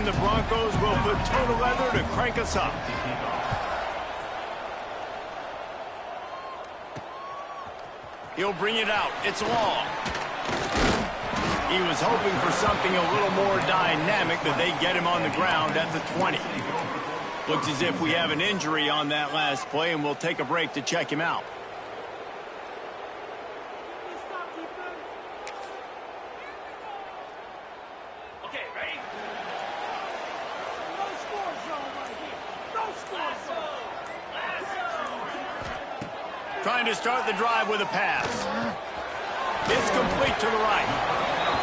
the Broncos will put toe to leather to crank us up. He'll bring it out. It's long. He was hoping for something a little more dynamic, but they get him on the ground at the 20. Looks as if we have an injury on that last play, and we'll take a break to check him out. Okay, ready? No score zone right here. No score zone. Trying to start the drive with a pass. It's complete to the right.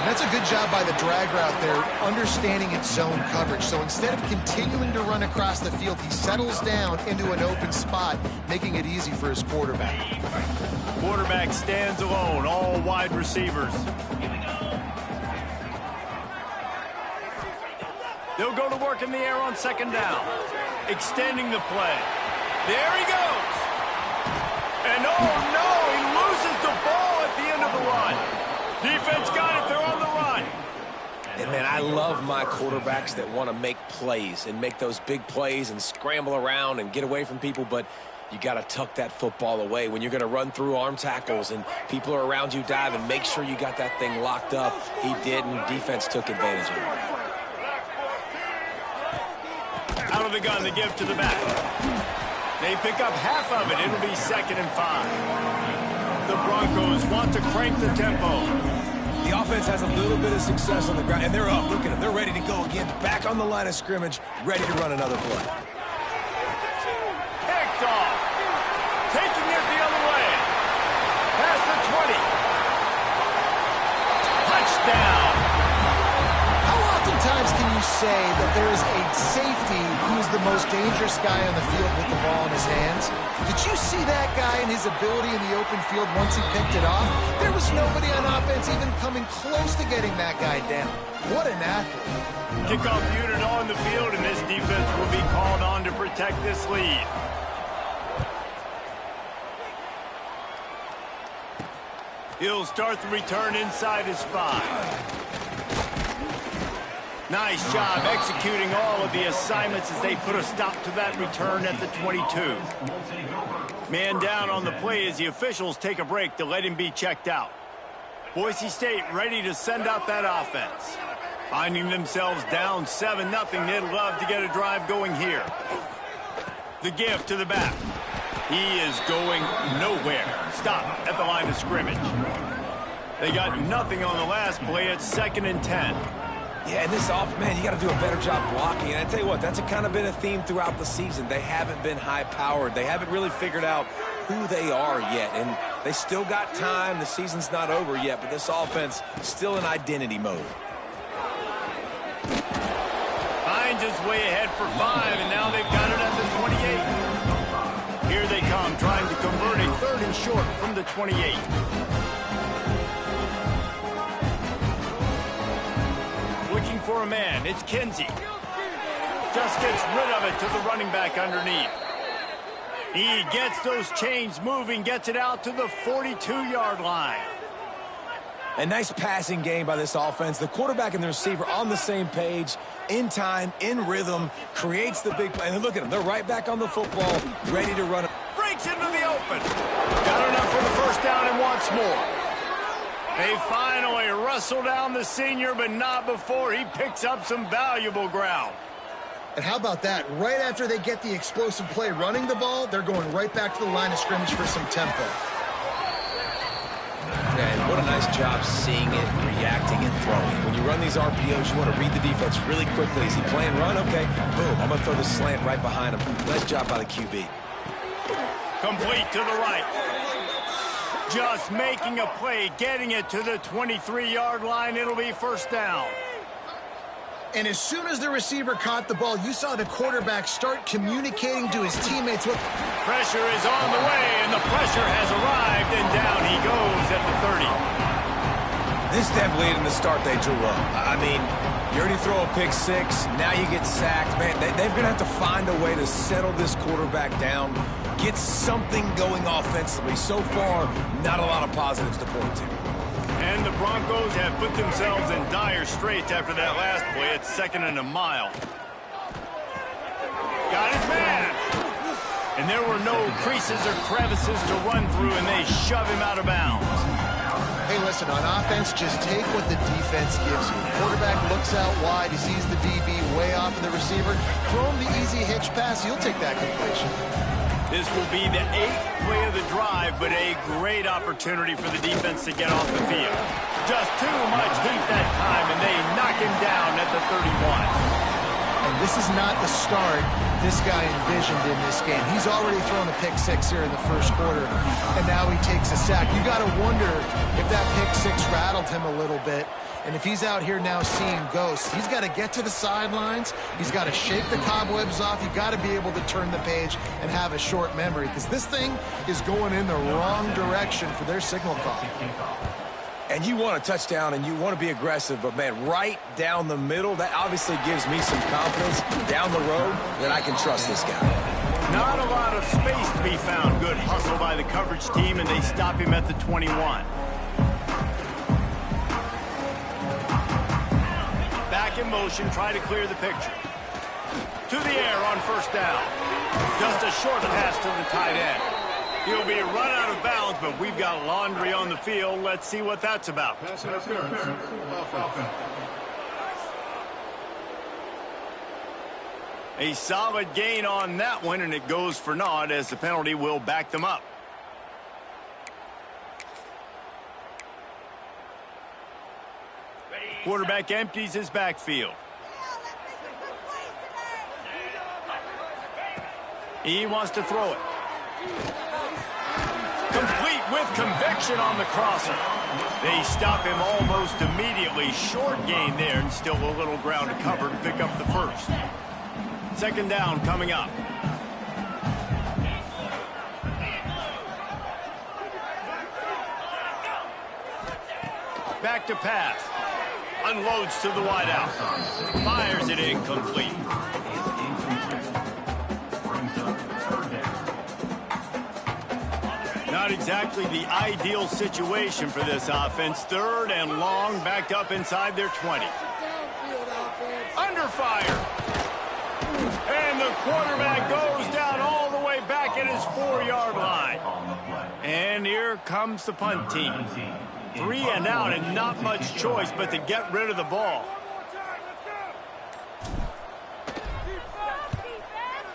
And that's a good job by the drag route there, understanding its zone coverage. So instead of continuing to run across the field, he settles down into an open spot, making it easy for his quarterback. Quarterback stands alone, all wide receivers. They'll go to work in the air on second down. Extending the play. There he goes. And oh no, he loses the ball at the end of the run. Defense got it, they're on the run. And man, I love my quarterbacks that want to make plays and make those big plays and scramble around and get away from people, but you got to tuck that football away. When you're going to run through arm tackles and people are around you diving, make sure you got that thing locked up. He did, and defense took advantage of it. Out of the gun, the give to the back. They pick up half of it. It'll be 2nd and 5. The Broncos want to crank the tempo. The offense has a little bit of success on the ground, and they're up. Look at them. They're ready to go again. Back on the line of scrimmage, ready to run another play. Picked off. Taking it the other way. Past the 20. Touchdown. How oftentimes can you say that there is a safety who is the most dangerous guy on the field with the ball in his hands? Did you see that guy and his ability in the open field once he picked it off? There was nobody on offense even coming close to getting that guy down. What an athlete. Kickoff unit on the field, and this defense will be called on to protect this lead. He'll start the return inside his 5. Nice job executing all of the assignments as they put a stop to that return at the 22. Man down on the play as the officials take a break to let him be checked out. Boise State ready to send out that offense. Finding themselves down 7-0, they'd love to get a drive going here. The give to the back. He is going nowhere. Stop at the line of scrimmage. They got nothing on the last play. It's 2nd and 10. Yeah, and this off, man, you got to do a better job blocking. And I tell you what, that's kind of been a theme throughout the season. They haven't been high-powered. They haven't really figured out who they are yet. And they still got time. The season's not over yet, but this offense still in identity mode. Hines is way ahead for 5, and now they've got it at the 28. Here they come, trying to convert a 3rd and short from the 28. Looking for a man. It's Kinsey. Just gets rid of it to the running back underneath. He gets those chains moving, gets it out to the 42-yard line. A nice passing game by this offense. The quarterback and the receiver on the same page, in time, in rhythm, creates the big play. And look at them. They're right back on the football, ready to run it. Breaks into the open. Got enough for the first down and wants more. They finally wrestle down the senior, but not before he picks up some valuable ground. And how about that? Right after they get the explosive play running the ball, they're going right back to the line of scrimmage for some tempo. Yeah, and what a nice job seeing it, reacting, and throwing. When you run these RPOs, you want to read the defense really quickly. Is he playing run? Okay, boom. I'm going to throw the slant right behind him. Nice job by the QB. Complete to the right. Just making a play, getting it to the 23-yard line. It'll be first down. And as soon as the receiver caught the ball, you saw the quarterback start communicating to his teammates. Look, pressure is on the way, and the pressure has arrived, and down he goes at the 30. This definitely isn't the start they drew up. I mean, you already throw a pick 6, now you get sacked. Man, they're going to have to find a way to settle this quarterback down, get something going offensively. So far, not a lot of positives to point to. And the Broncos have put themselves in dire straits after that last play. It's 2nd and a mile. Got his man. And there were no creases or crevices to run through, and they shove him out of bounds. Hey, listen, on offense, just take what the defense gives you. Quarterback looks out wide. He sees the DB way off of the receiver. Throw him the easy hitch pass. You'll take that completion. This will be the 8th play of the drive, but a great opportunity for the defense to get off the field. Just too much heat that time, and they knock him down at the 31. And this is not the start this guy envisioned in this game. He's already thrown a pick six here in the first quarter, and now he takes a sack. You got to wonder if that pick six rattled him a little bit. And if he's out here now seeing ghosts, he's got to get to the sidelines. He's got to shake the cobwebs off. You've got to be able to turn the page and have a short memory, because this thing is going in the wrong direction for their signal call. And you want a touchdown, and you want to be aggressive, but, man, right down the middle, that obviously gives me some confidence down the road that I can trust this guy. Not a lot of space to be found. Good hustle by the coverage team, and they stop him at the 21. Back in motion, try to clear the picture. To the air on 1st down. Just a short pass to the tight end. He'll be run out of bounds, but we've got laundry on the field. Let's see what that's about. A solid gain on that one, and it goes for naught as the penalty will back them up. Quarterback empties his backfield. He wants to throw it. Complete with conviction on the crosser. They stop him almost immediately. Short gain there, and still a little ground to cover to pick up the first. 2nd down coming up. Back to pass. Unloads to the wideout. Fires it incomplete. Not exactly the ideal situation for this offense. 3rd and long, backed up inside their 20. Under fire. And the quarterback goes down all the way back at his 4-yard line. And here comes the punt team. 3 and out, and not much choice but to get rid of the ball.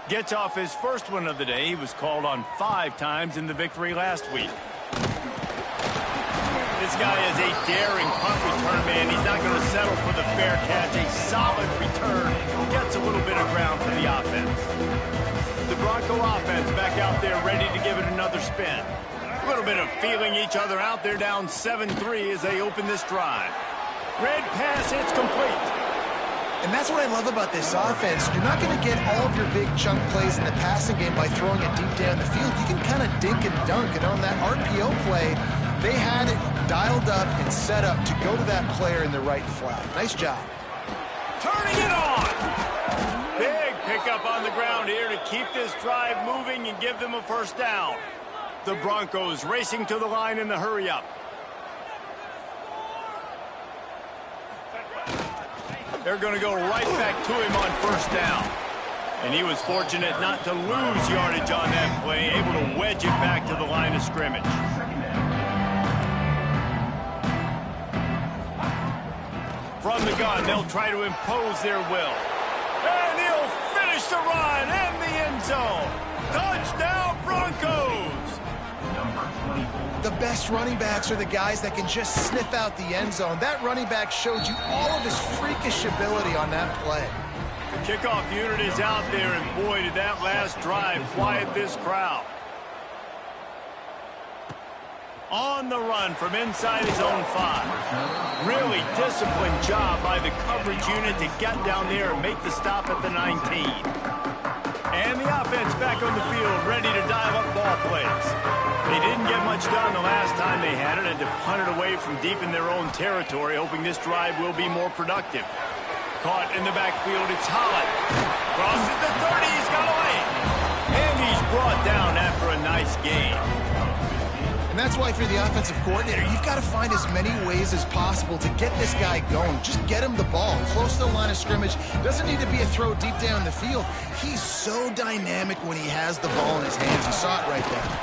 Gets off his first one of the day. He was called on 5 times in the victory last week. This guy is a daring punt return man. He's not going to settle for the fair catch. A solid return. Gets a little bit of ground for the offense. The Bronco offense back out there ready to give it another spin. A little bit of feeling each other out. They're down 7-3 as they open this drive. Red pass, it's complete. And that's what I love about this offense. You're not going to get all of your big chunk plays in the passing game by throwing it deep down the field. You can kind of dink and dunk. And on that RPO play, they had it dialed up and set up to go to that player in the right flat. Nice job. Turning it on. Big pickup on the ground here to keep this drive moving and give them a 1st down. The Broncos racing to the line in the hurry-up. They're going to go right back to him on 1st down. And he was fortunate not to lose yardage on that play, able to wedge it back to the line of scrimmage. From the gun, they'll try to impose their will. And he'll finish the run in the end zone. Touchdown, Broncos! The best running backs are the guys that can just sniff out the end zone. That running back showed you all of his freakish ability on that play. The kickoff unit is out there, and boy, did that last drive quiet this crowd. On the run from inside his own 5. Really disciplined job by the coverage unit to get down there and make the stop at the 19. And the offense back on the field, ready to dial up ball plays. They didn't get much done the last time they had it, and to punt it away from deep in their own territory, hoping this drive will be more productive. Caught in the backfield, it's Holland. Crosses the 30, he's got away. And he's brought down after a nice gain. And And that's why if you're the offensive coordinator, you've got to find as many ways as possible to get this guy going. Just get him the ball close to the line of scrimmage. Doesn't need to be a throw deep down the field. He's so dynamic when he has the ball in his hands. You saw it right there.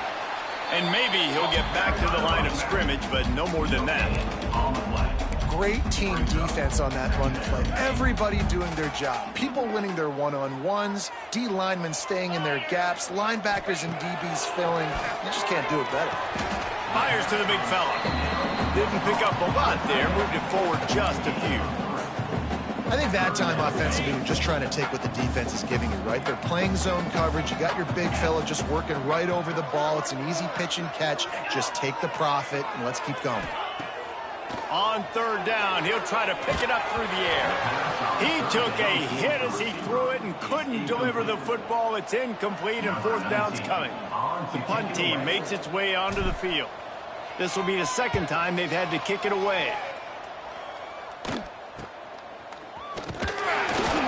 And maybe he'll get back to the line of scrimmage, but no more than that. Great team defense on that run play. Everybody doing their job. People winning their one-on-ones, D linemen staying in their gaps, linebackers and DBs filling. You just can't do it better. Fires to the big fella. Didn't pick up a lot there, moved it forward just a few. I think that time offensively, you're just trying to take what the defense is giving you, right? They're playing zone coverage. You got your big fella just working right over the ball. It's an easy pitch and catch. Just take the profit and let's keep going. On third down, he'll try to pick it up through the air. He took a hit as he threw it and couldn't deliver the football. It's incomplete and fourth down's coming. The punt team makes its way onto the field. This will be the second time they've had to kick it away.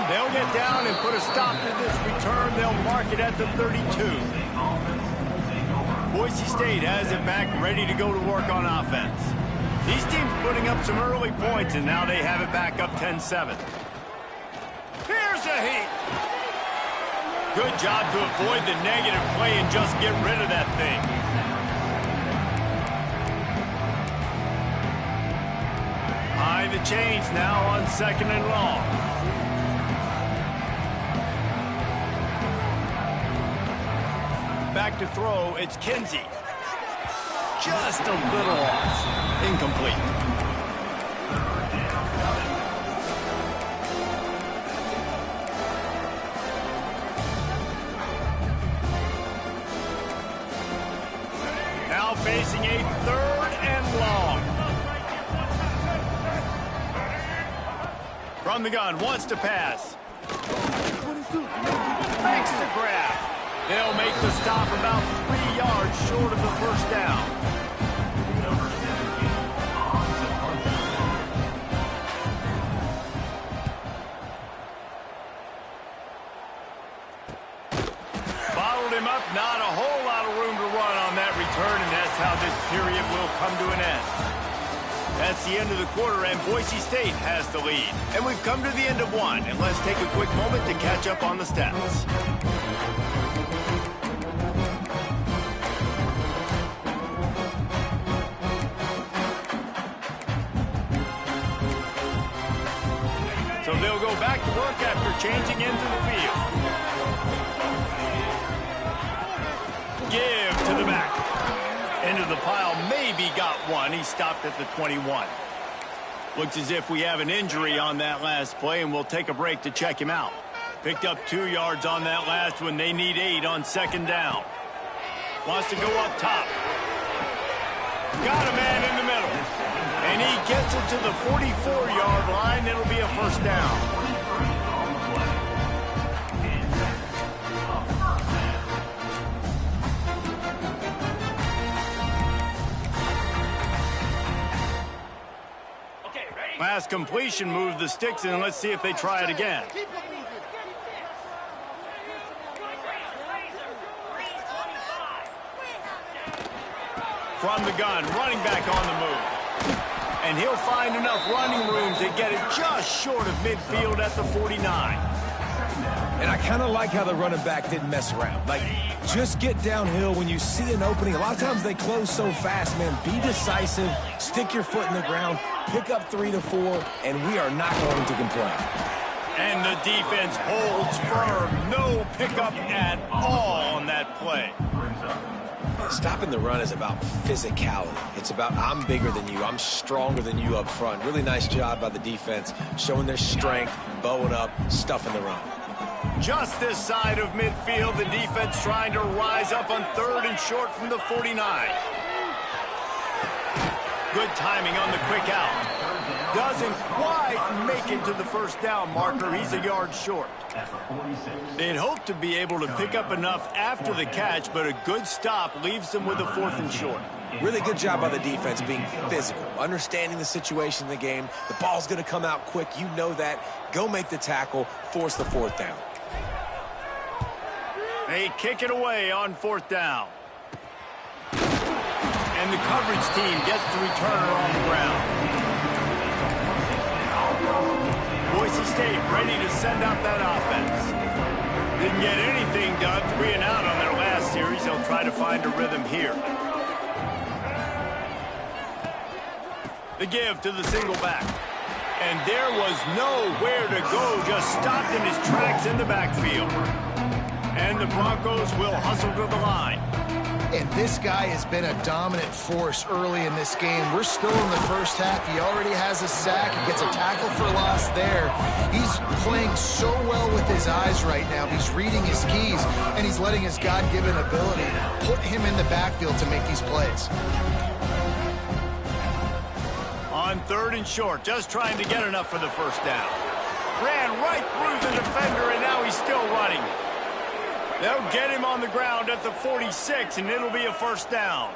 They'll get down and put a stop to this return. They'll mark it at the 32. Boise State has it back, ready to go to work on offense. These teams putting up some early points, and now they have it back up 10-7. Here's a heat. Good job to avoid the negative play and just get rid of that thing. High the chains now on second and long. Back to throw, it's Kinsey. Just a little off. Incomplete. Now facing a third and long. From the gun, wants to pass. Makes the grab. They'll make the stop about 3 yards short of the first down. Bottled him up, not a whole lot of room to run on that return, and that's how this period will come to an end. That's the end of the quarter, and Boise State has the lead. And we've come to the end of one, and let's take a quick moment to catch up on the stats. So they'll go back to work after changing into the field. Give to the back. Into the pile, maybe got one. He stopped at the 21. Looks as if we have an injury on that last play, and we'll take a break to check him out. Picked up 2 yards on that last one. They need 8 on second down. Wants to go up top. Got a man in the middle. And he gets it to the 44-yard line. It'll be a first down. Last completion moved the sticks in. Let's see if they try it again. From the gun, running back on the move. And he'll find enough running room to get it just short of midfield at the 49. And I kind of like how the running back didn't mess around. Like, just get downhill when you see an opening. A lot of times they close so fast, man. Be decisive, stick your foot in the ground, pick up 3 to 4, and we are not going to complain. And the defense holds firm. No pickup at all on that play. Stopping the run is about physicality. It's about I'm bigger than you, I'm stronger than you up front. Really nice job by the defense, showing their strength, bowing up, stuffing the run. Just this side of midfield, the defense trying to rise up on third and short from the 49. Good timing on the quick out. Doesn't quite make it to the first down marker. He's a yard short. They'd hoped to be able to pick up enough after the catch, but a good stop leaves them with a 4th and short. Really good job by the defense being physical, understanding the situation in the game. The ball's going to come out quick. You know that. Go make the tackle, force the 4th down. They kick it away on 4th down. And the coverage team gets the returner on the ground. Boise State ready to send out that offense. Didn't get anything done, 3 and out on their last series. They'll try to find a rhythm here. The give to the single back. And there was nowhere to go, just stopped in his tracks in the backfield. And the Broncos will hustle to the line. And this guy has been a dominant force early in this game. We're still in the first half. He already has a sack. He gets a tackle for loss there. He's playing so well with his eyes right now. He's reading his keys, and he's letting his God-given ability put him in the backfield to make these plays. On 3rd and short, just trying to get enough for the first down. Ran right through the defender, and now he's still running. They'll get him on the ground at the 46, and it'll be a first down.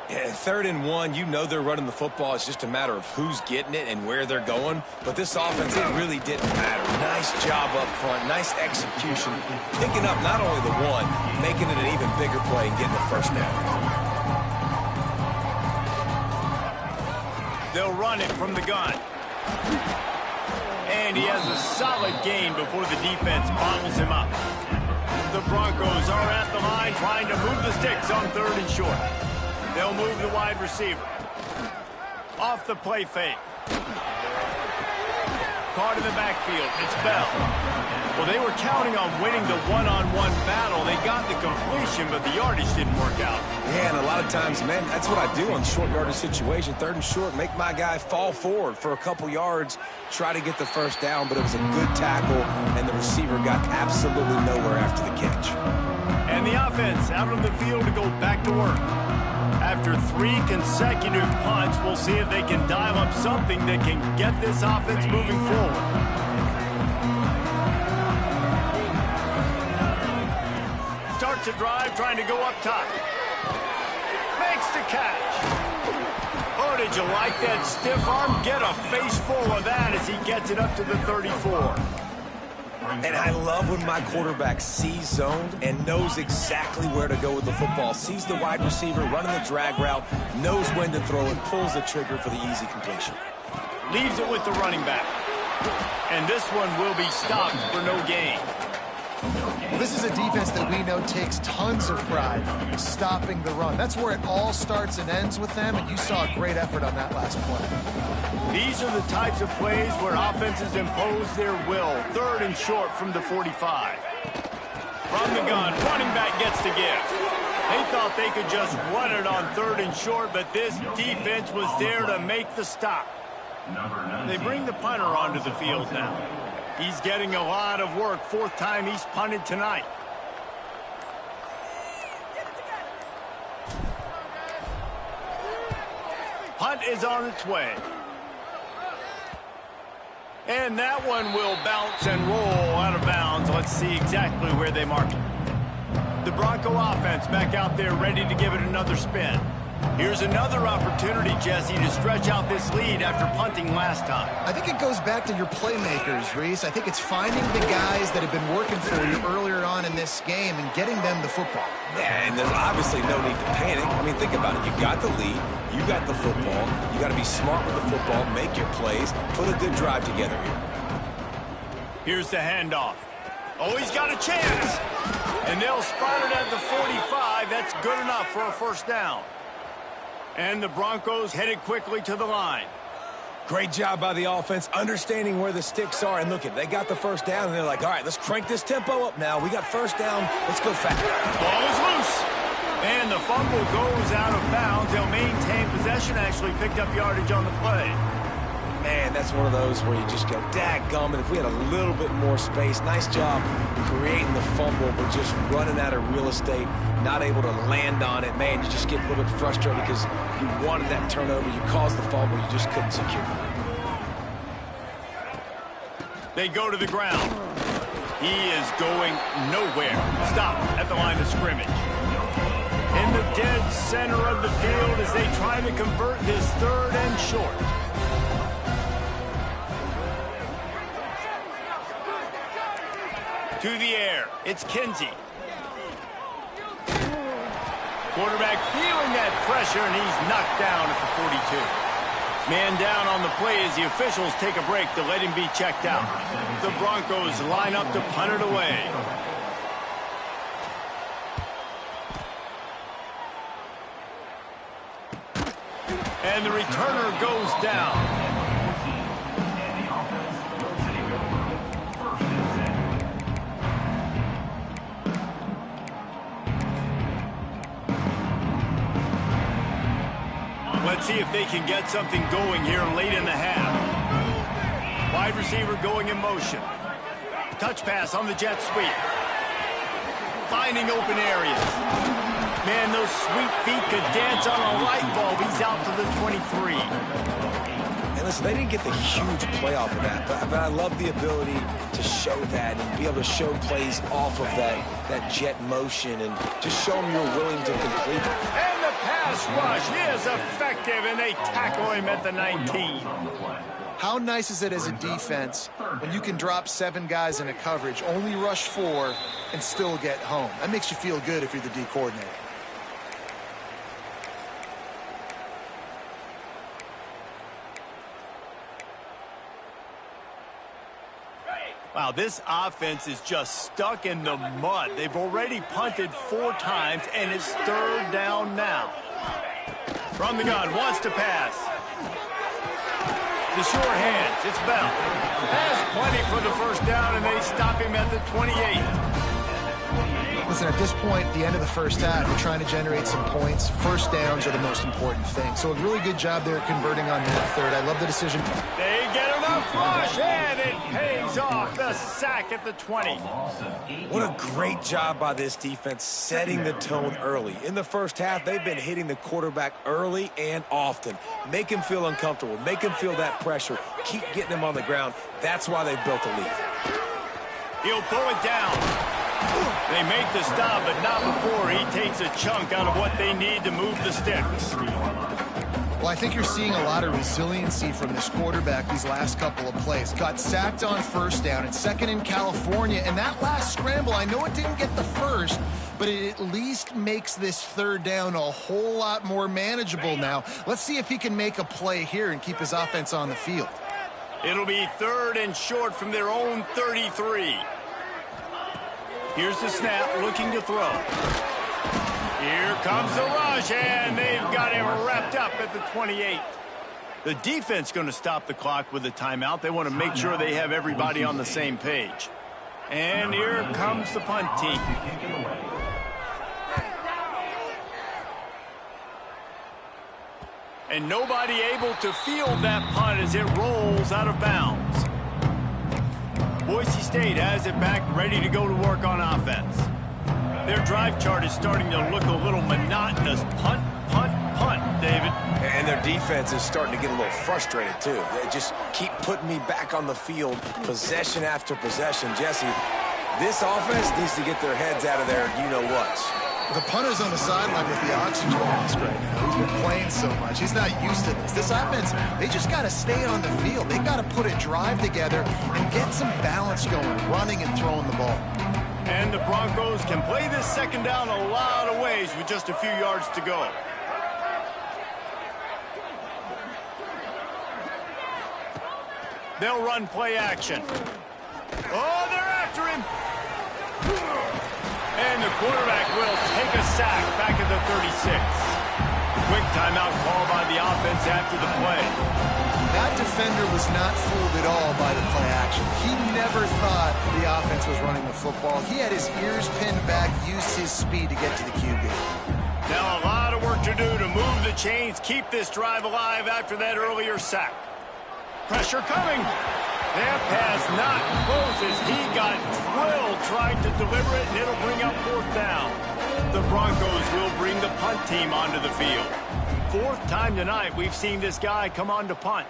Yeah, 3rd and 1, you know they're running the football. It's just a matter of who's getting it and where they're going. But this offense, it really didn't matter. Nice job up front, nice execution. Picking up not only the one, making it an even bigger play and getting the first down. They'll run it from the gun. And he has a solid gain before the defense bottles him up. The Broncos are at the line trying to move the sticks on 3rd and short. They'll move the wide receiver. Off the play fake. Caught in the backfield. It's Bell. Well, they were counting on winning the one-on-one battle. They got the completion, but the yardage didn't work out. Yeah, and a lot of times, man, that's what I do on short yardage situation. 3rd and short, make my guy fall forward for a couple yards, try to get the first down, but it was a good tackle, and the receiver got absolutely nowhere after the catch. And the offense out on the field to go back to work. After 3 consecutive punts, we'll see if they can dial up something that can get this offense moving forward. Starts a drive, trying to go up top. Makes the catch. Oh, did you like that stiff arm? Get a face full of that as he gets it up to the 34. And I love when my quarterback sees zoned and knows exactly where to go with the football. Sees the wide receiver running the drag route, knows when to throw it, pulls the trigger for the easy completion. Leaves it with the running back. And this one will be stopped for no gain. This is a defense that we know takes tons of pride stopping the run. That's where it all starts and ends with them, and you saw a great effort on that last play. These are the types of plays where offenses impose their will. 3rd and short from the 45. From the gun, running back gets the give. They thought they could just run it on 3rd and short, but this defense was there to make the stop. They bring the punter onto the field now. He's getting a lot of work. 4th time he's punted tonight. Punt is on its way. And that one will bounce and roll out of bounds. Let's see exactly where they mark it. The Bronco offense back out there ready to give it another spin. Here's another opportunity, Jesse, to stretch out this lead after punting last time. I think it goes back to your playmakers, Reese. I think it's finding the guys that have been working for you earlier on in this game and getting them the football. Yeah, and there's obviously no need to panic. I mean, think about it. You got the lead. You got the football. You got to be smart with the football, make your plays, put a good drive together here. Here's the handoff. Oh, he's got a chance. And they'll spot it at the 45. That's good enough for a first down. And the Broncos headed quickly to the line. Great job by the offense, understanding where the sticks are. And look, they got the first down, and they're like, all right, let's crank this tempo up now. We got first down. Let's go fast. Ball is loose. And the fumble goes out of bounds. They'll maintain possession, actually picked up yardage on the play. Man, that's one of those where you just go, dadgummit, if we had a little bit more space. Nice job creating the fumble, but just running out of real estate, not able to land on it. Man, you just get a little bit frustrated because you wanted that turnover. You caused the fumble. You just couldn't secure it. They go to the ground. He is going nowhere. Stop at the line of scrimmage. In the dead center of the field as they try to convert this 3rd and short. To the air. It's Kinsey. Quarterback feeling that pressure, and he's knocked down at the 42. Man down on the play as the officials take a break to let him be checked out. The Broncos line up to punt it away. And the returner goes down. Let's see if they can get something going here late in the half. Wide receiver going in motion. Touch pass on the jet sweep. Finding open areas. Man, those sweet feet could dance on a light bulb. He's out to the 23. And listen, they didn't get the huge play off of that, but I love the ability to show that and be able to show plays off of that jet motion and just show them you're willing to complete it. And the pass rush is effective, and they tackle him at the 19. How nice is it as a defense when you can drop 7 guys in a coverage, only rush 4, and still get home? That makes you feel good if you're the D coordinator. Wow, this offense is just stuck in the mud. They've already punted 4 times, and it's 3rd down now. From the gun, wants to pass. The sure hands, it's Bell. Has plenty for the 1st down, and they stop him at the 28. Listen, at this point, the end of the 1st half, we're trying to generate some points. 1st downs are the most important thing. So a really good job there converting on that 3rd. I love the decision. They get enough rush, and it pays off. The sack at the 20. What a great job by this defense setting the tone early. In the 1st half, they've been hitting the quarterback early and often. Make him feel uncomfortable. Make him feel that pressure. Keep getting him on the ground. That's why they've built a lead. He'll pull it down. They make the stop, but not before he takes a chunk out of what they need to move the sticks. Well, I think you're seeing a lot of resiliency from this quarterback these last couple of plays. Got sacked on 1st down. It's 2nd in California. And that last scramble, I know it didn't get the 1st, but it at least makes this 3rd down a whole lot more manageable now. Let's see if he can make a play here and keep his offense on the field. It'll be 3rd and short from their own 33. Here's the snap, looking to throw. Here comes the rush, and they've got him wrapped up at the 28. The defense going to stop the clock with a timeout. They want to make sure they have everybody on the same page. And here comes the punt team. And nobody able to field that punt as it rolls out of bounds. Boise State has it back, ready to go to work on offense. Their drive chart is starting to look a little monotonous. Punt, punt, punt, David. And their defense is starting to get a little frustrated, too. They just keep putting me back on the field, possession after possession. Jesse, this offense needs to get their heads out of there, you-know-what. The punter's on the sideline with the oxygen mask right now. He's been playing so much. He's not used to this. This offense, they just got to stay on the field. They got to put a drive together and get some balance going, running and throwing the ball. And the Broncos can play this 2nd down a lot of ways with just a few yards to go. They'll run play action. Oh, they're after him. And the quarterback will take a sack back at the 36. Quick timeout call by the offense after the play. That defender was not fooled at all by the play action. He never thought the offense was running the football. He had his ears pinned back, used his speed to get to the QB. Now a lot of work to do to move the chains, keep this drive alive after that earlier sack. Pressure coming. That pass not close as he got drilled trying to deliver it, and it'll bring up 4th down. The Broncos will bring the punt team onto the field. 4th time tonight we've seen this guy come on to punt.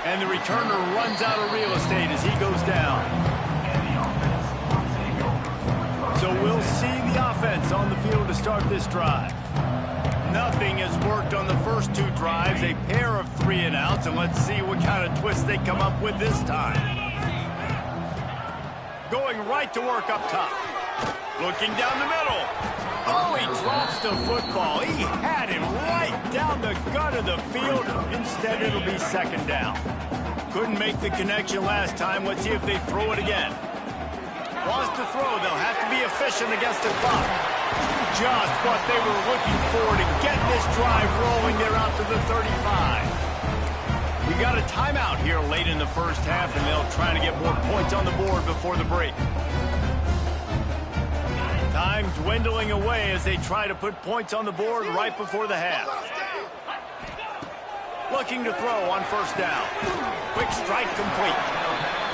And the returner runs out of real estate as he goes down. So we'll see the offense on the field to start this drive. Nothing has worked on the first 2 drives, a pair of 3-and-outs, and let's see what kind of twist they come up with this time. Going right to work up top. Looking down the middle. Oh, he drops the football. He had him right down the gut of the field. Instead, it'll be second down. Couldn't make the connection last time. Let's see if they throw it again. Wants to throw. They'll have to be efficient against the clock. Just what they were looking for to get this drive rolling. They're out to the 35. We got a timeout here late in the first half, and they'll try to get more points on the board before the break. Time dwindling away as they try to put points on the board right before the half. Looking to throw on first down. Quick strike complete.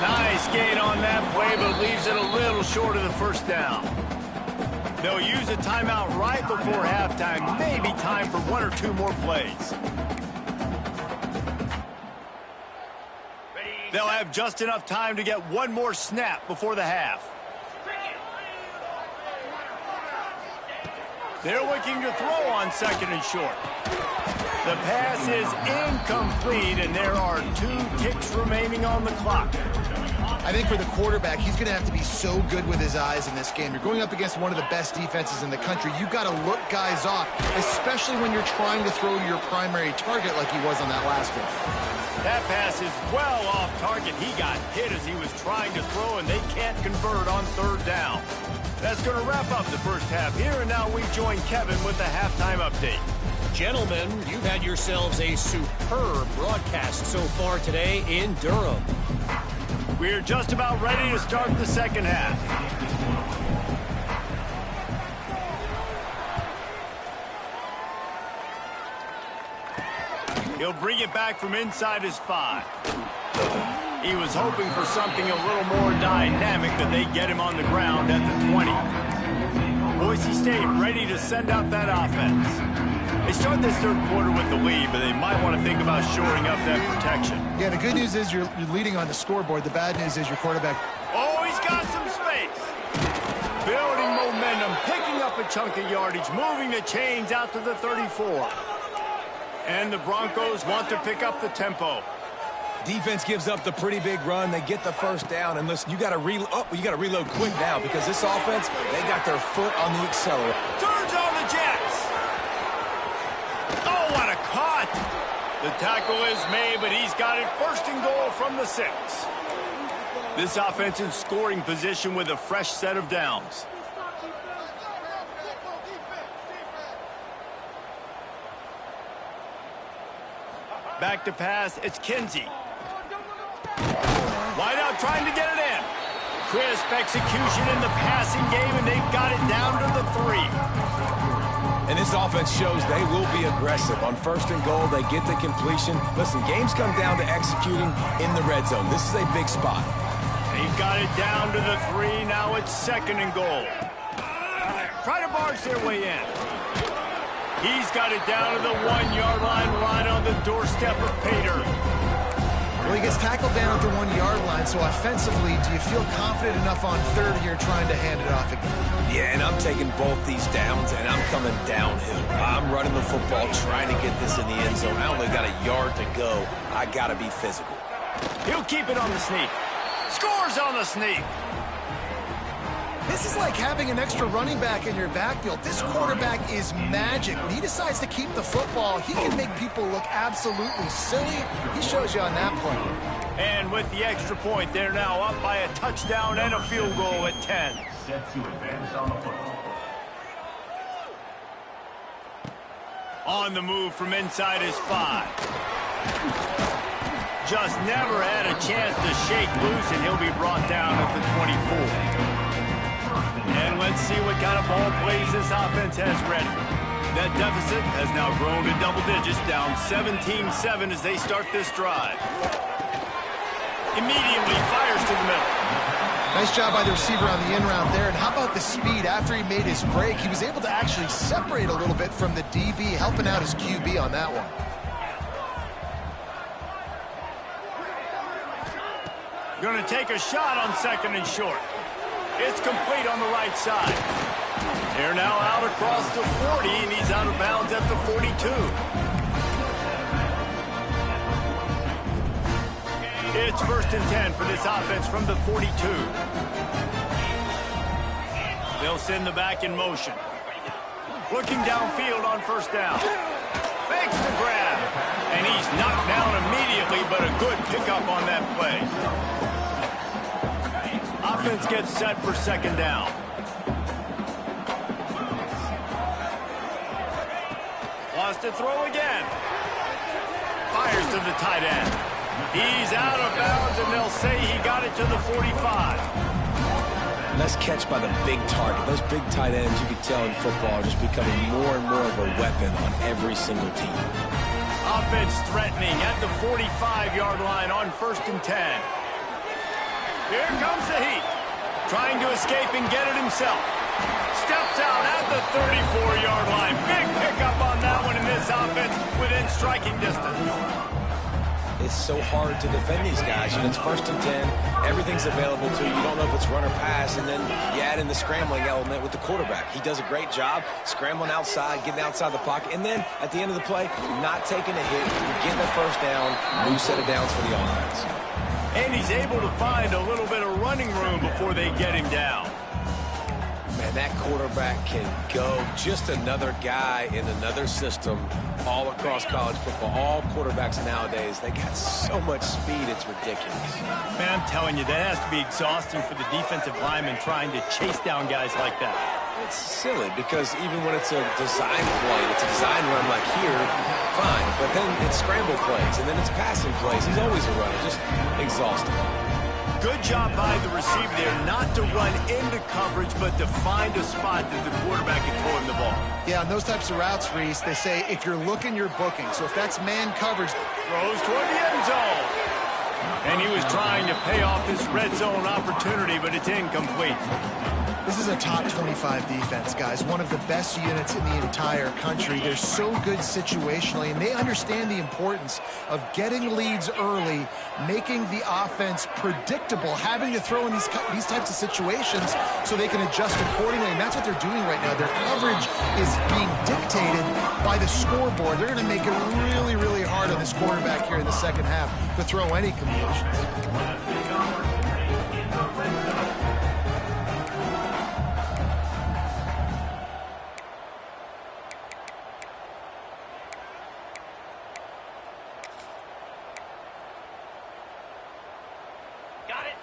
Nice gain on that play, but leaves it a little short of the first down. They'll use a timeout right before halftime. Maybe time for one or two more plays. They'll have just enough time to get one more snap before the half. They're looking to throw on second and short. The pass is incomplete, and there are 2 ticks remaining on the clock. I think for the quarterback, he's going to have to be so good with his eyes in this game. You're going up against one of the best defenses in the country. You've got to look guys off, especially when you're trying to throw your primary target like he was on that last one. That pass is well off target. He got hit as he was trying to throw, and they can't convert on third down. That's going to wrap up the first half here, and now we join Kevin with the halftime update. Gentlemen, you've had yourselves a superb broadcast so far today in Durham. We're just about ready to start the second half. He'll bring it back from inside his 5. He was hoping for something a little more dynamic, but they get him on the ground at the 20. Boise State ready to send out that offense. They start this third quarter with the lead, but they might want to think about shoring up that protection. Yeah, the good news is you're leading on the scoreboard. The bad news is your quarterback. Oh, he's got some space. Building momentum, picking up a chunk of yardage, moving the chains out to the 34. And the Broncos want to pick up the tempo. Defense gives up the pretty big run. They get the first down. And listen, you got to reload quick now because this offense, they got their foot on the accelerator. Turns on the Jets. Oh, what a cut. The tackle is made, but he's got it first and goal from the 6. This offense in scoring position with a fresh set of downs. Back to pass, it's Kinsey. Wide out trying to get it in. Crisp execution in the passing game, and they've got it down to the 3. And this offense shows they will be aggressive. On first and goal, they get the completion. Listen, games come down to executing in the red zone. This is a big spot. They've got it down to the 3. Now it's second and goal. Try to barge their way in. He's got it down to the 1-yard line, right on the doorstep of Pater. Well, he gets tackled down at the 1-yard line, so offensively, do you feel confident enough on third here trying to hand it off again? Yeah, and I'm taking both these downs, and I'm coming downhill. I'm running the football, trying to get this in the end zone. I only got a yard to go. I got to be physical. He'll keep it on the sneak. Scores on the sneak. This is like having an extra running back in your backfield. This quarterback is magic. When he decides to keep the football, he can make people look absolutely silly. He shows you on that play. And with the extra point, they're now up by a touchdown and a field goal at 10. On the move from inside his 5. Just never had a chance to shake loose, and he'll be brought down at the 24. And let's see what kind of ball plays this offense has ready. That deficit has now grown to double digits, down 17-7 as they start this drive. Immediately fires to the middle. Nice job by the receiver on the in route there. And how about the speed after he made his break? He was able to actually separate a little bit from the DB, helping out his QB on that one. Going to take a shot on second and short. It's complete on the right side. They're now out across the 40, and he's out of bounds at the 42. It's first and 10 for this offense from the 42. They'll send the back in motion. Looking downfield on first down. Makes the grab. And he's knocked down immediately, but a good pickup on that play. Offense gets set for second down. Lost to throw again. Fires to the tight end. He's out of bounds, and they'll say he got it to the 45. Nice catch by the big target. Those big tight ends, you can tell in football, are just becoming more and more of a weapon on every single team. Offense threatening at the 45-yard line on 1st and 10. Here comes the heat. Trying to escape and get it himself. Steps out at the 34-yard line. Big pickup on that one in this offense within striking distance. It's so hard to defend these guys. You know, it's 1st and 10. Everything's available to you. You don't know if it's run or pass, and then you add in the scrambling element with the quarterback. He does a great job scrambling outside, getting outside the pocket, and then at the end of the play, not taking a hit, getting a first down, new set of downs for the offense. And he's able to find a little bit of running room before they get him down. Man, that quarterback can go. Just another guy in another system all across college football. All quarterbacks nowadays, they got so much speed, it's ridiculous. Man, I'm telling you, that has to be exhausting for the defensive lineman trying to chase down guys like that. It's silly because even when it's a design play, it's a design run like here, fine. But then it's scramble plays, and then it's passing plays. He's always a runner, just exhausting. Good job by the receiver there not to run into coverage, but to find a spot that the quarterback can throw him the ball. Yeah, on those types of routes, Reese, they say if you're looking, you're booking. So if that's man coverage, throws toward the end zone. And he was trying to pay off this red zone opportunity, but it's incomplete. this is a top 25 defense, guys. One of the best units in the entire country. They're so good situationally, and they understand the importance of getting leads early, making the offense predictable, having to throw in these types of situations so they can adjust accordingly, and that's what they're doing right now. Their coverage is being dictated by the scoreboard. They're going to make it really, really hard on this quarterback here in the second half to throw any completions.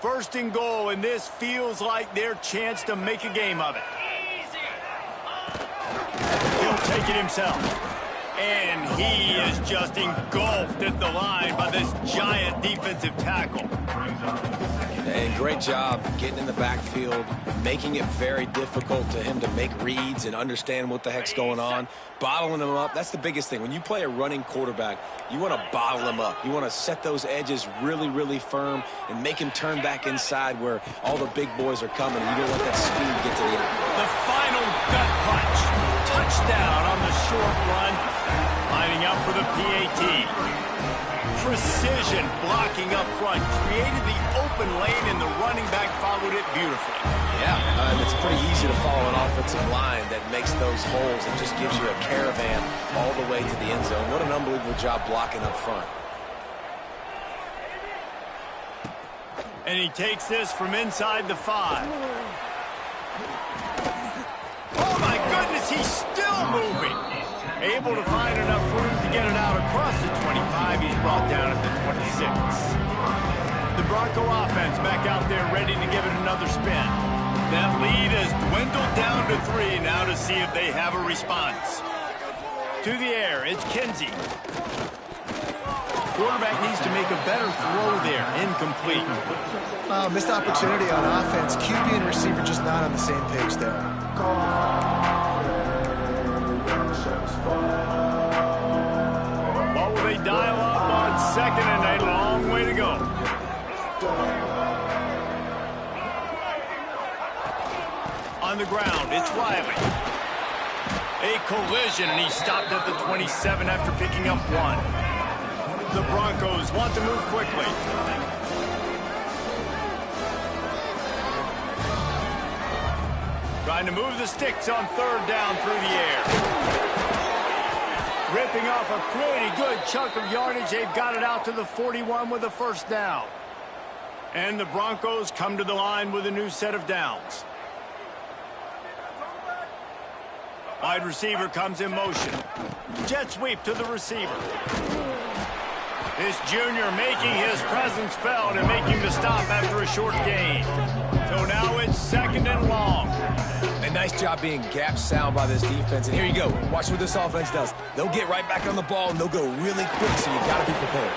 First and goal, and this feels like their chance to make a game of it. He'll take it himself. And he is just engulfed at the line by this giant defensive tackle. And great job getting in the backfield, making it very difficult to him to make reads and understand what the heck's going on. Bottling him up, that's the biggest thing. When you play a running quarterback, you want to bottle him up. You want to set those edges really, really firm and make him turn back inside where all the big boys are coming. You don't let that speed get to the end. The final gut punch. Touchdown on the short run. Lining up for the PAT. Precision blocking up front. Created the open lane, and the running back followed it beautifully. Yeah, it's pretty easy to follow an offensive line that makes those holes and just gives you a caravan all the way to the end zone. What an unbelievable job blocking up front. And he takes this from inside the 5. Oh, my goodness, he's still moving. Able to find enough room to get it out across the 25. He's brought down at the 26. The Bronco offense back out there ready to give it another spin. That lead has dwindled down to 3 now to see if they have a response. To the air, it's Kinsey. Quarterback needs to make a better throw there. Incomplete. Missed opportunity on offense. QB and receiver just not on the same page there. What will they dial up on second, and a long way to go. On the ground, it's Riley. A collision, and he stopped at the 27 after picking up 1. The Broncos want to move quickly. Trying to move the sticks on 3rd down through the air. Ripping off a pretty good chunk of yardage. They've got it out to the 41 with a first down. And the Broncos come to the line with a new set of downs. Wide receiver comes in motion. Jet sweep to the receiver. This junior making his presence felt and making the stop after a short gain. So now it's 2nd and long. A nice job being gap sound by this defense. And here you go. Watch what this offense does. They'll get right back on the ball, and they'll go really quick, so you got to be prepared.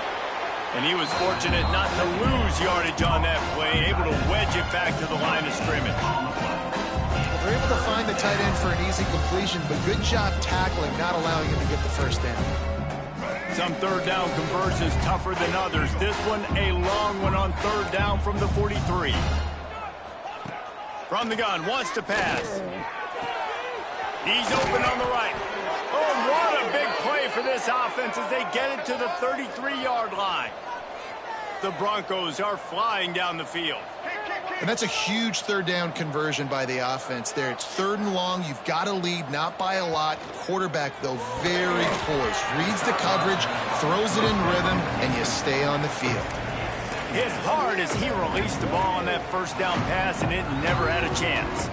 And he was fortunate not to lose yardage on that play, able to wedge it back to the line of scrimmage. They're able to find the tight end for an easy completion, but good job tackling, not allowing him to get the first down. Some third down conversions tougher than others. This one a long one on 3rd down from the 43. From the gun, wants to pass. He's open on the right. Oh, what a big play for this offense as they get it to the 33-yard line. The Broncos are flying down the field. And that's a huge 3rd down conversion by the offense there. It's 3rd and long. You've got to lead, not by a lot. Quarterback, though, very poised. Reads the coverage, throws it in rhythm, and you stay on the field. Hit hard as he released the ball on that 1st down pass, and it never had a chance.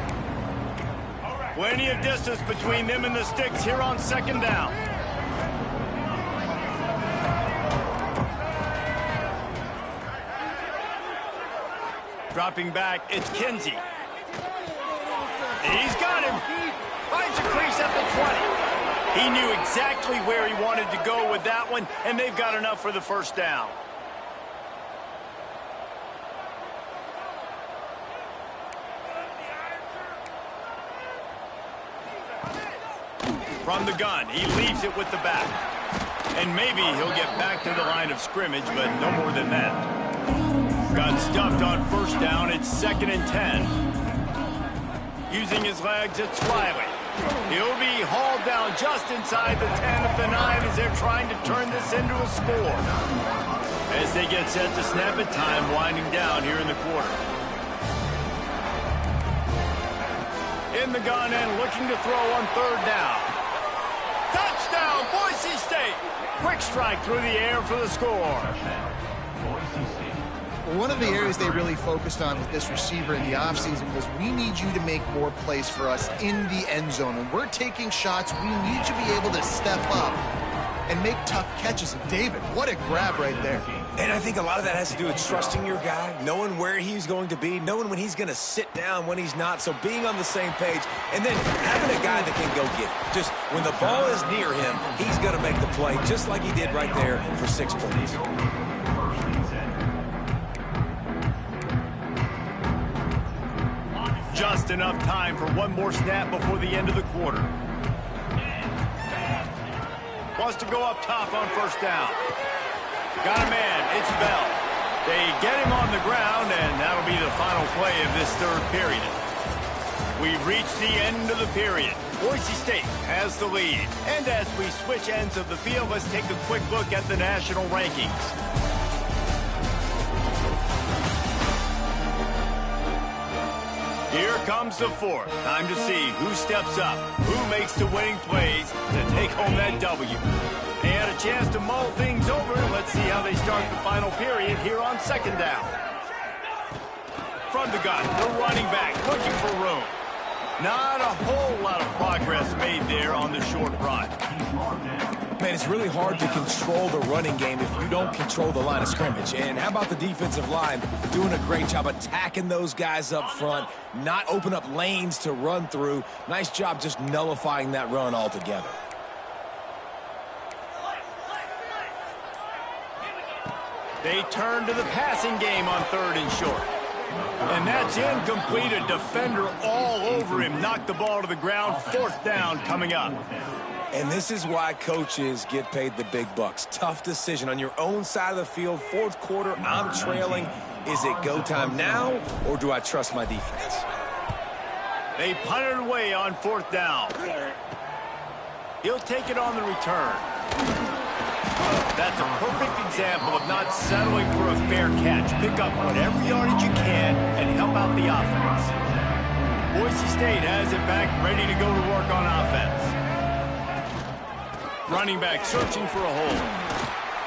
Plenty of distance between them and the sticks here on 2nd down. Dropping back, it's Kinsey. He's got him. Finds a crease at the 20. He knew exactly where he wanted to go with that one, and they've got enough for the 1st down. From the gun, he leaves it with the back. And maybe he'll get back to the line of scrimmage, but no more than that. Got stuffed on 1st down, it's 2nd and 10. Using his legs, it's Riley. He'll be hauled down just inside the 10 of the 9 as they're trying to turn this into a score. As they get set to snap it, time winding down here in the quarter. In the gun and looking to throw on 3rd down. Touchdown, Boise State! Quick strike through the air for the score. One of the areas they really focused on with this receiver in the offseason was we need you to make more plays for us in the end zone. When we're taking shots, we need you to be able to step up and make tough catches. And David, what a grab right there. And I think a lot of that has to do with trusting your guy, knowing where he's going to be, knowing when he's going to sit down, when he's not. So being on the same page, and then having a guy that can go get it. Just when the ball is near him, he's going to make the play, just like he did right there for 6 points. Just enough time for one more snap before the end of the quarter. Wants to go up top on 1st down. Got a man, it's Bell. They get him on the ground, and that'll be the final play of this 3rd period. We've reached the end of the period. Boise State has the lead. And as we switch ends of the field, let's take a quick look at the national rankings. Here comes the 4th. Time to see who steps up, who makes the winning plays to take home that W. They had a chance to mull things over. Let's see how they start the final period here on 2nd down. From the gun, the running back looking for room. Not a whole lot of progress made there on the short run. Man, it's really hard to control the running game if you don't control the line of scrimmage. And how about the defensive line doing a great job attacking those guys up front, not open up lanes to run through. Nice job just nullifying that run altogether. They turn to the passing game on 3rd and short. And that's incomplete. A defender all over him. Knocked the ball to the ground. 4th down coming up. And this is why coaches get paid the big bucks. Tough decision on your own side of the field. 4th quarter, I'm trailing. Is it go time now, or do I trust my defense? They punt it away on 4th down. He'll take it on the return. That's a perfect example of not settling for a fair catch. Pick up whatever yardage you can and help out the offense. Boise State has it back, ready to go to work on offense. Running back searching for a hole.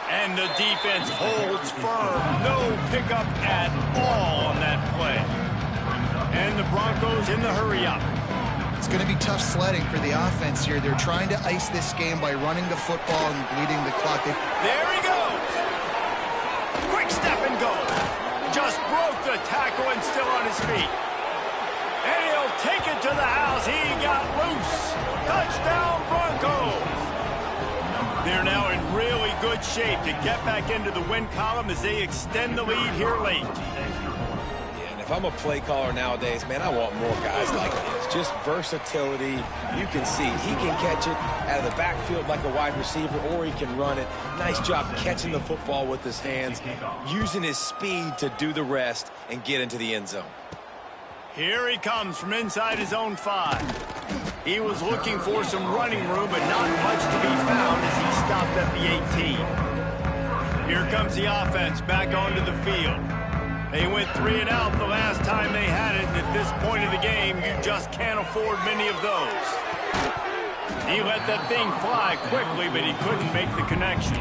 And the defense holds firm. No pickup at all on that play. And the Broncos in the hurry up. It's going to be tough sledding for the offense here. They're trying to ice this game by running the football and bleeding the clock. There he goes. Quick step and go. Just broke the tackle and still on his feet. And he'll take it to the house. He got loose. Touchdown Broncos. They're now in really good shape to get back into the win column as they extend the lead here late. If I'm a play caller nowadays, man, I want more guys like this. Just versatility. You can see he can catch it out of the backfield like a wide receiver, or he can run it. Nice job catching the football with his hands, using his speed to do the rest and get into the end zone. Here he comes from inside his own 5. He was looking for some running room, but not much to be found as he stopped at the 18. Here comes the offense back onto the field. They went 3 and out the last time they had it, and at this point of the game, you just can't afford many of those. He let that thing fly quickly, but he couldn't make the connection.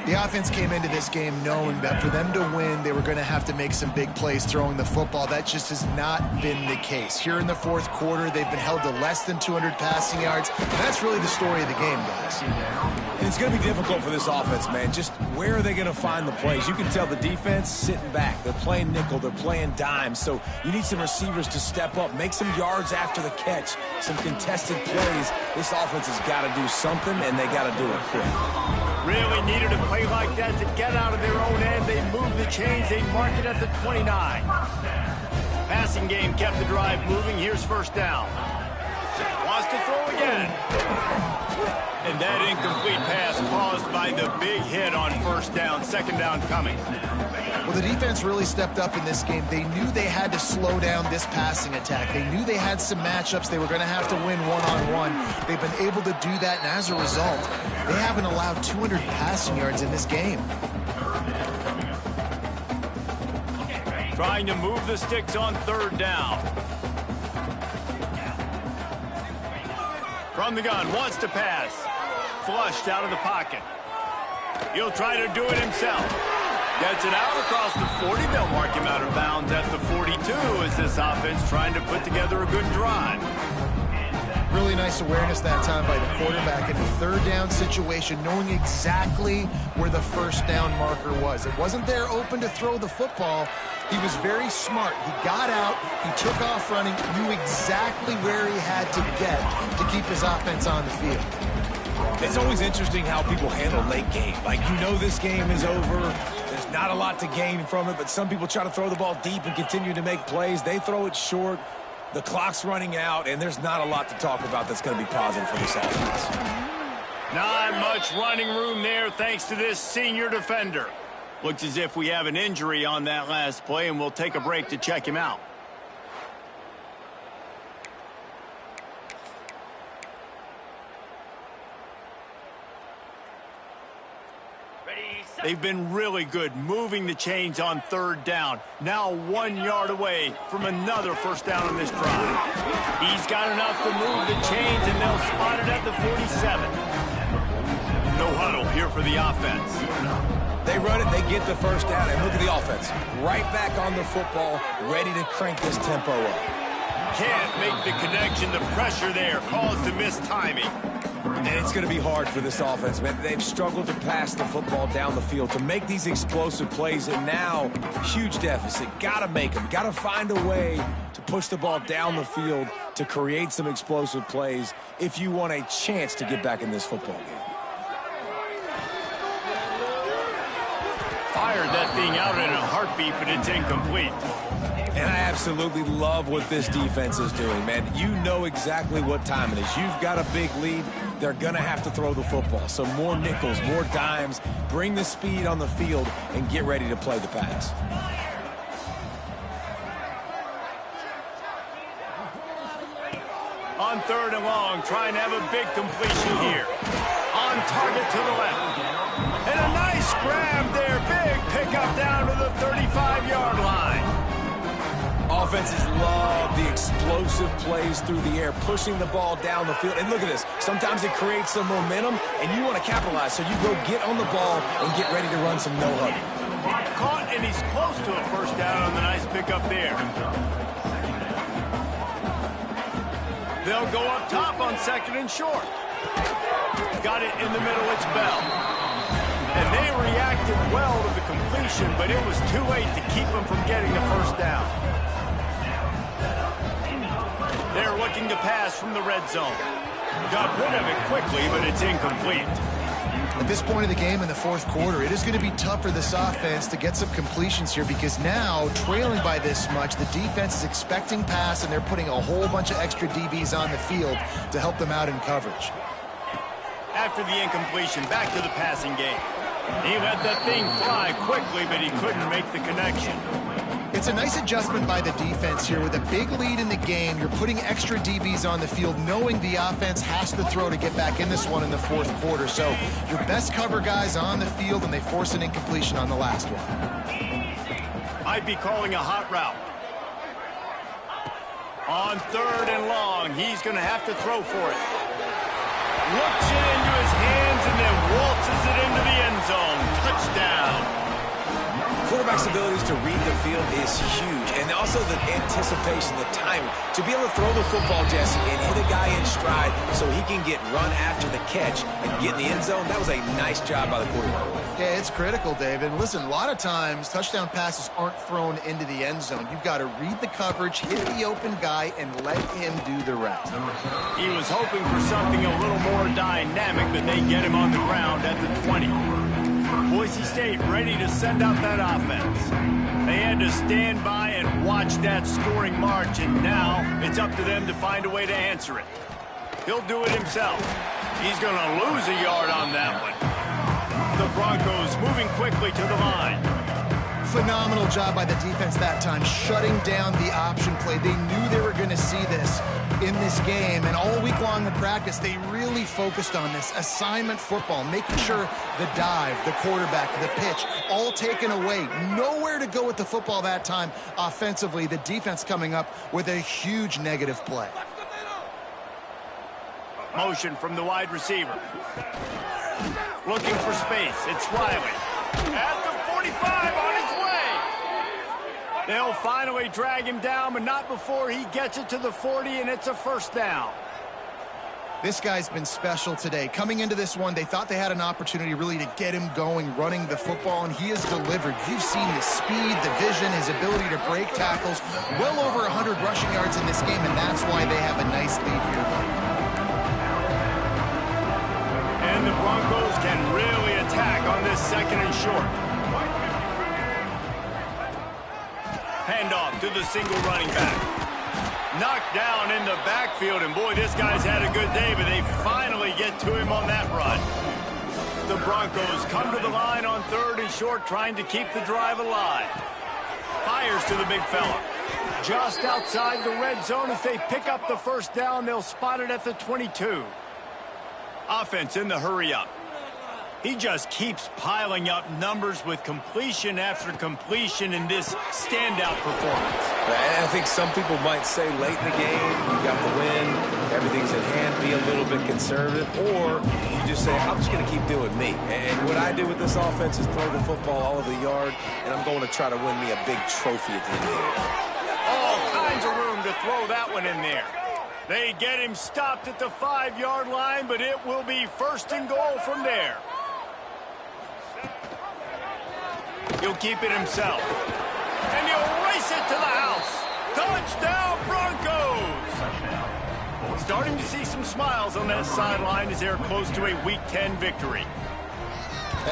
The offense came into this game knowing that for them to win, they were going to have to make some big plays throwing the football. That just has not been the case. Here in the fourth quarter, they've been held to less than 200 passing yards, and that's really the story of the game, guys. And it's going to be difficult for this offense, man. Just where are they going to find the plays? You can tell the defense sitting back. They're playing nickel. They're playing dime. So you need some receivers to step up, make some yards after the catch, some contested plays. This offense has got to do something, and they got to do it quick. Really needed a play like that to get out of their own end. They moved the chains. They mark it at the 29. Passing game kept the drive moving. Here's first down. Wants to throw again. And that incomplete pass caused by the big hit on first down. Second down coming. Well, the defense really stepped up in this game. They knew they had to slow down this passing attack. They knew they had some matchups they were going to have to win one-on-one. They've been able to do that, and as a result, they haven't allowed 200 passing yards in this game. Trying to move the sticks on third down. From the gun, wants to pass. Flushed out of the pocket. He'll try to do it himself. Gets it out across the 40. They'll mark him out of bounds at the 42 as this offense trying to put together a good drive. Really nice awareness that time by the quarterback in a third down situation, knowing exactly where the first down marker was. It wasn't there open to throw the football. He was very smart. He got out, he took off running, knew exactly where he had to get to keep his offense on the field. It's always interesting how people handle late game. Like, you know this game is over. There's not a lot to gain from it, but some people try to throw the ball deep and continue to make plays. They throw it short. The clock's running out, and there's not a lot to talk about that's going to be positive for this offense. Not much running room there thanks to this senior defender. Looks as if we have an injury on that last play, and we'll take a break to check him out. They've been really good moving the chains on third down. Now 1 yard away from another first down on this drive. He's got enough to move the chains, and they'll spot it at the 47. No huddle here for the offense. They run it, they get the first down, and look at the offense. Right back on the football, ready to crank this tempo up. Can't make the connection. The pressure there caused the missed timing. And it's going to be hard for this offense, man. They've struggled to pass the football down the field to make these explosive plays, and now, huge deficit. Got to make them. Got to find a way to push the ball down the field to create some explosive plays if you want a chance to get back in this football game. Fired that thing out in a heartbeat, but it's incomplete. And I absolutely love what this defense is doing, man. You know exactly what time it is. You've got a big lead. They're going to have to throw the football. So more nickels, more dimes, bring the speed on the field, and get ready to play the pass. On third and long, trying to have a big completion here. On target to the left. And a nice grab there. Big pickup down to the 35-yard line. Offenses love the explosive plays through the air, pushing the ball down the field. And look at this. Sometimes it creates some momentum, and you want to capitalize. So you go get on the ball and get ready to run some no-huddle. Caught, and he's close to a first down on the nice pickup there. They'll go up top on 2nd and short. Got it in the middle, it's Bell. And they reacted well to the completion, but it was too late to keep them from getting the first down. They're looking to pass from the red zone. Got rid of it quickly, but it's incomplete. At this point of the game in the fourth quarter, it is going to be tough for this offense to get some completions here because now, trailing by this much, the defense is expecting pass, and they're putting a whole bunch of extra DBs on the field to help them out in coverage. After the incompletion, back to the passing game. He let that thing fly quickly, but he couldn't make the connection. It's a nice adjustment by the defense here. With a big lead in the game, you're putting extra DBs on the field, knowing the offense has to throw to get back in this one in the fourth quarter. So your best cover guys on the field, and they force an incompletion on the last one. Might be calling a hot route. On 3rd and long, he's going to have to throw for it. Looks it into his hands and then waltzes it into the end zone. Touchdown. Quarterback's abilities to read the field is huge, and also the anticipation, the timing. To be able to throw the football, Jesse, and hit a guy in stride so he can get run after the catch and get in the end zone, that was a nice job by the quarterback. Yeah, it's critical, David. Listen, a lot of times, touchdown passes aren't thrown into the end zone. You've got to read the coverage, hit the open guy, and let him do the rest. He was hoping for something a little more dynamic, but they get him on the ground at the 20. Boise State ready to send out that offense. They had to stand by and watch that scoring march, and now it's up to them to find a way to answer it. He'll do it himself. He's going to lose a yard on that one. The Broncos moving quickly to the line. Phenomenal job by the defense that time, shutting down the option play. They knew they were going to see this in this game, and all week long in practice, they really focused on this assignment football, making sure the dive, the quarterback, the pitch, all taken away. Nowhere to go with the football that time offensively. The defense coming up with a huge negative play. Motion from the wide receiver. Looking for space. It's Riley. At the 45 on his way. They'll finally drag him down, but not before he gets it to the 40, and it's a first down. This guy's been special today. Coming into this one, they thought they had an opportunity really to get him going, running the football, and he has delivered. You've seen the speed, the vision, his ability to break tackles. Well over 100 rushing yards in this game, and that's why they have a nice lead here. And the Broncos can really attack on this 2nd and short. Handoff to the single running back. Knocked down in the backfield, and boy, this guy's had a good day, but they finally get to him on that run. The Broncos come to the line on 3rd and short, trying to keep the drive alive. Fires to the big fella. Just outside the red zone. If they pick up the first down, they'll spot it at the 22. Offense in the hurry-up. He just keeps piling up numbers with completion after completion in this standout performance. I think some people might say late in the game, you got the win, everything's in hand, be a little bit conservative, or you just say, I'm just going to keep doing me. And what I do with this offense is throw the football all over the yard, and I'm going to try to win me a big trophy at the end of the year. All kinds of room to throw that one in there. They get him stopped at the 5-yard line, but it will be 1st and goal from there. He'll keep it himself. And he'll race it to the house. Touchdown, Broncos! Starting to see some smiles on that sideline as they're close to a Week 10 victory.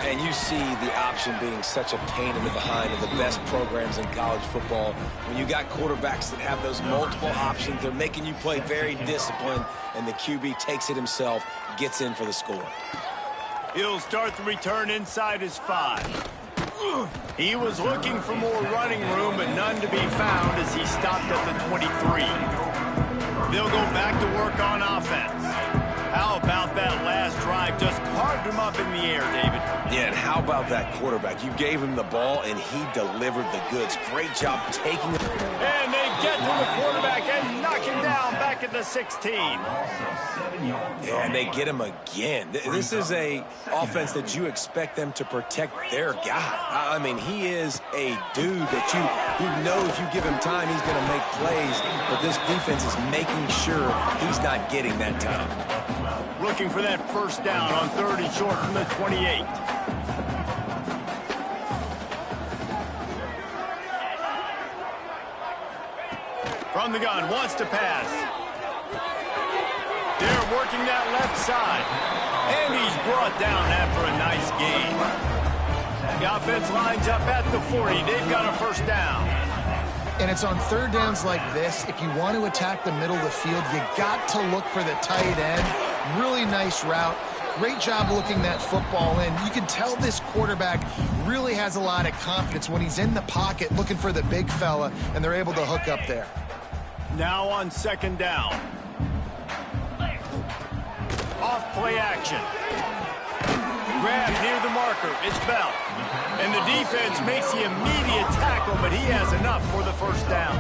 And you see the option being such a pain in the behind of the best programs in college football. When you got quarterbacks that have those multiple options, they're making you play very disciplined, and the QB takes it himself, gets in for the score. He'll start the return inside his 5. He was looking for more running room, but none to be found as he stopped at the 23. They'll go back to work on offense. How about that last drive? Just carved him up in the air, David. Yeah, and how How about that quarterback? You gave him the ball, and he delivered the goods. Great job taking it. And they get to the quarterback and knock him down back at the 16. Yeah, and they get him again. This is a offense that you expect them to protect their guy. I mean, he is a dude that you know if you give him time, he's going to make plays. But this defense is making sure he's not getting that time. Looking for that first down on 3rd and short from the 28. From the gun, wants to pass. They're working that left side. And he's brought down after a nice gain. The offense lines up at the 40. They've got a first down. And it's on 3rd downs like this. If you want to attack the middle of the field, you got to look for the tight end. Really nice route. Great job looking that football in. You can tell this quarterback really has a lot of confidence when he's in the pocket looking for the big fella, and they're able to hook up there. Now on 2nd down. Off play action. Grab near the marker. It's Bell. And the defense makes the immediate tackle, but he has enough for the first down.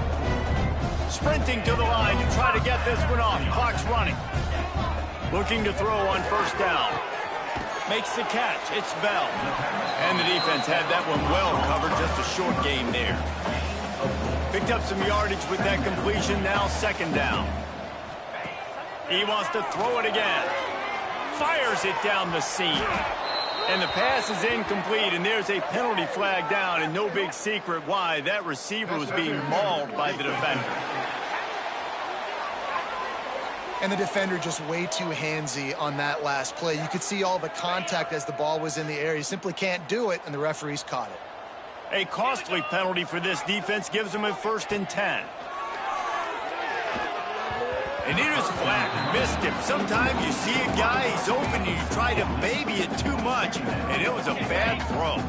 Sprinting to the line to try to get this one off. Clock's running. Looking to throw on 1st down. Makes the catch. It's Bell. And the defense had that one well covered. Just a short gain there. Picked up some yardage with that completion. Now 2nd down. He wants to throw it again. Fires it down the seam. And the pass is incomplete, and there's a penalty flag down, and no big secret why. That receiver was being mauled by the defender. And the defender just way too handsy on that last play. You could see all the contact as the ball was in the air. He simply can't do it, and the referees caught it. A costly penalty for this defense gives them a 1st and 10. And it is flat, missed him. Sometimes you see a guy, he's open, and you try to baby it too much, and it was a bad throw.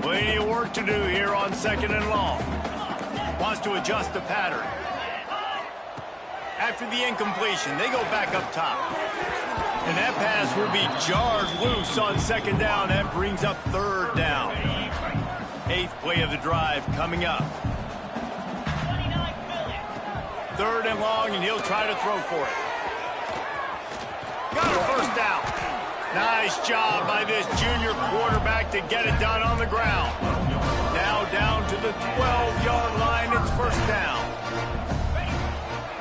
Plenty of work to do here on 2nd and long. Wants to adjust the pattern. After the incompletion, they go back up top. And that pass will be jarred loose on 2nd down. That brings up 3rd down. 8th play of the drive coming up. 3rd and long, and he'll try to throw for it. Got a first down. Nice job by this junior quarterback to get it done on the ground. Now down to the 12-yard line. It's 1st down.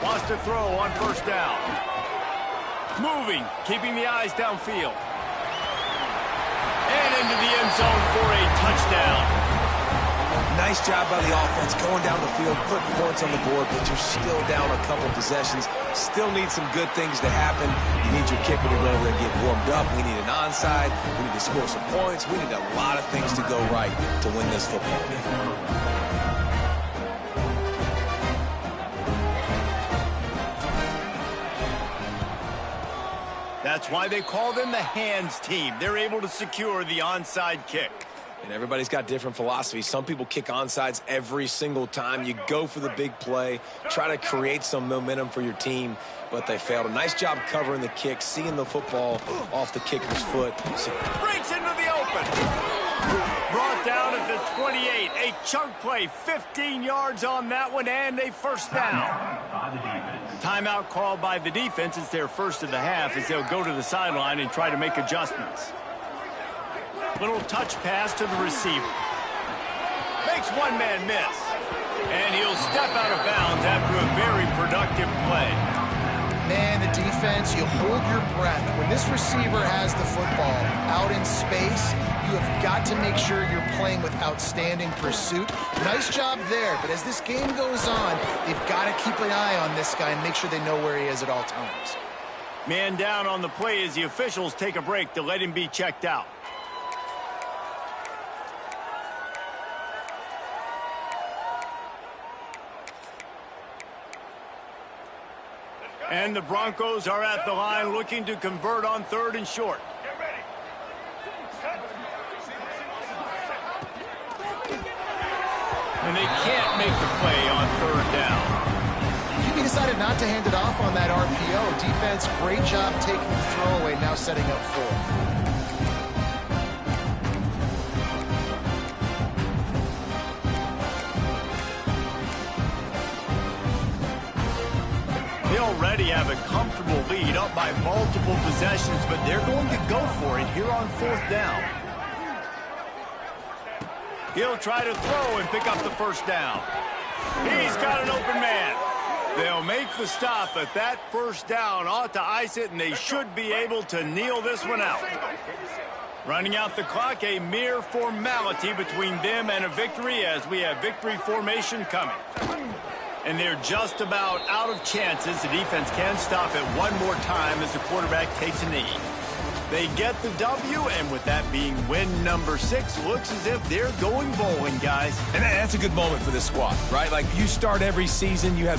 Wants to throw on 1st down. Moving, keeping the eyes downfield. And into the end zone for a touchdown. Nice job by the offense going down the field, putting points on the board, but you're still down a couple possessions. Still need some good things to happen. You need your kicker to go over and get warmed up. We need an onside. We need to score some points. We need a lot of things to go right to win this football game. That's why they call them the hands team. They're able to secure the onside kick. And everybody's got different philosophies. Some people kick onside every single time. You go for the big play, try to create some momentum for your team, but they failed. A nice job covering the kick, seeing the football off the kicker's foot. Breaks into the open. Brought down at the 28. A chunk play, 15 yards on that one, and a 1st down. Timeout called by the defense. It's their first of the half as they'll go to the sideline and try to make adjustments. Little touch pass to the receiver. Makes one man miss. And he'll step out of bounds after a very productive play. Man, the defense, you hold your breath. When this receiver has the football out in space, you have got to make sure you're playing with outstanding pursuit. Nice job there, but as this game goes on, they've got to keep an eye on this guy and make sure they know where he is at all times. Man down on the play as the officials take a break to let him be checked out. And the Broncos are at the line looking to convert on 3rd and short. Get ready. Set. And they can't make the play on 3rd down. QB decided not to hand it off on that RPO. Defense, great job taking the throwaway, now setting up 4. already have a comfortable lead up by multiple possessions, but they're going to go for it here on 4th down. He'll try to throw and pick up the first down. He's got an open man. They'll make the stop, but that first down ought to ice it, and they should be able to kneel this one out. Running out the clock, a mere formality between them and a victory as we have victory formation coming. And they're just about out of chances. The defense can stop it one more time as the quarterback takes a knee. They get the W, and with that being win number 6, looks as if they're going bowling, guys. And that's a good moment for this squad, right? Like, you start every season, you have